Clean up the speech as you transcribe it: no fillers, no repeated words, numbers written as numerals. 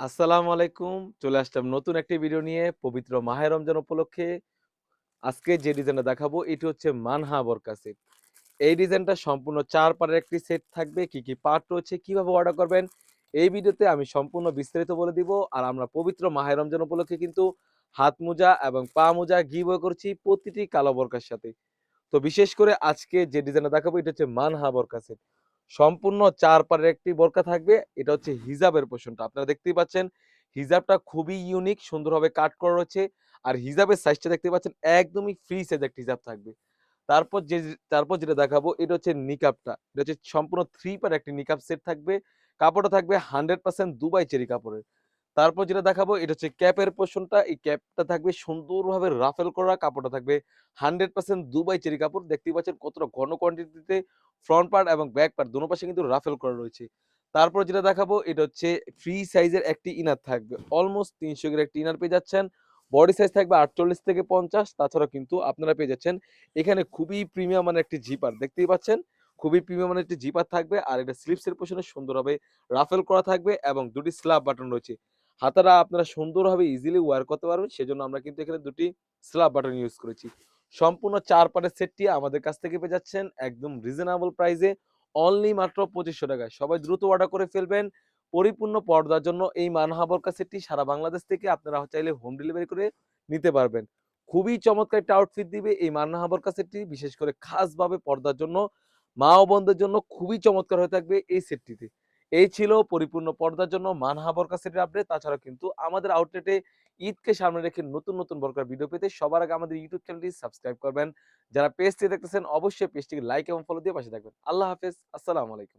আসসালামু আলাইকুম। চলে আসলাম নতুন একটি ভিডিও নিয়ে পবিত্র মাহে রমজান উপলক্ষে। আজকে যে ডিজাইনটা দেখাবো এটি হচ্ছে মানহা বোরকা সেট। এই ডিজাইনটা সম্পূর্ণ ৪ পাড়ের একটি সেট থাকবে। কি পার্ট রয়েছে, কিভাবে অর্ডার করবেন এই ভিডিওতে আমি সম্পূর্ণ বিস্তারিত বলে দিব। আর আমরা পবিত্র মাহে রমজান উপলক্ষে কিন্তু হাত মোজা এবং পা মোজা গিভওয়ে করছি প্রতিটি কালো বোরকার সাথে। তো বিশেষ করে আজকে যে ডিজাইনটা দেখাবো এটা হচ্ছে মানহা বোরকা সেট। সম্পূর্ণ ৪ পাড়ের একটি বোরকা থাকবে। এটা হচ্ছে হিজাবের পোরশনটা। আপনারা দেখতেই পাচ্ছেন হিজাবটা খুবই ইউনিক সুন্দরভাবে কাট করা রয়েছে। আর হিজাবের সাইজটা দেখতে পাচ্ছেন একদমই ফ্রি সাইজ একটা হিজাব থাকবে। তারপর তারপর যেটা দেখাবো এটা হচ্ছে নিকাবটা। এটা হচ্ছে সম্পূর্ণ 3 পার একটি নিকাব সেট থাকবে। কাপড়টা থাকবে 100% দুবাই চেরি কাপড়ের। তারপর যেটা দেখাবো এটা হচ্ছে ক্যাপের পোরশনটা। এই ক্যাপটা থাকবে সুন্দরভাবে রাফেল করা, কাপড়টা থাকবে 100% দুবাই চেরি কাপড়। দেখতেই পাচ্ছেন কতটা ঘন কোয়ান্টিটিতে ফ্রন্ট পার্ট এবং ব্যাক পার্ট দোনো পাশে কিন্তু রাফেল করা রয়েছে। তারপর যেটা দেখাবো এটা হচ্ছে ফ্রি সাইজের একটি ইনার থাকবে। অলমোস্ট ৩০০ এর একটি ইনার পেয়ে যাচ্ছেন। বডি সাইজ থাকবে ৪৮ থেকে ৫০। তাছাড়াও কিন্তু আপনারা পেয়ে যাচ্ছেন এখানে খুবই প্রিমিয়াম মানের একটি জিপার। দেখতেই পাচ্ছেন খুবই প্রিমিয়াম মানের একটি জিপার থাকবে। আর এটা স্লিপসের পোরশনে সুন্দরভাবে রাফেল করা থাকবে এবং ২ টি স্ল্যাব বাটন রয়েছে। হাতাটা আপনারা সুন্দরভাবে ইজিলি ওয়্যার করতে পারবেন। সেজন্য আমরা কিন্তু এখানে ২ টি স্ল্যাব বাটন ইউজ করেছি। সম্পূর্ণ ৪ পার্টের সেটটি আমাদের কাছ থেকে পেয়ে যাচ্ছেন একদম রিজনেবল প্রাইসে অনলি মাত্র ৳২৫০০ য়। সবাই দ্রুত অর্ডার করে ফেলবেন। পরিপূর্ণ পর্দার জন্য এই মানহা বোরকা সেটটি সারা বাংলাদেশ থেকে আপনারা চাইলে হোম ডেলিভারি করে নিতে পারবেন। খুবই চমৎকার একটা আউটফিট দিবে এই মানহা বোরকা সেটটি। বিশেষ করে খাসভাবে পর্দার জন্য, মা ও বোনদের জন্য খুবই চমৎকার হয়ে থাকবে এই সেটটিতে। এই ছিল পরিপূর্ণ পর্দার জন্য মানহা বোরকা সেটের আপডেট। তাছাড়াও কিন্তু আমাদের আউটলেটে ঈদকে সামনে রেখে নতুন বোরকার ভিডিও পেতে সবার আগে আমাদের ইউটিউব চ্যানেলটি সাবস্ক্রাইব করবেন। যারা পেজটি দেখতেছেন অবশ্যই পেজটিকে লাইক এবং ফলো দিয়ে পাশে থাকবেন। আল্লাহ হাফেজ। আসসালামু আলাইকুম।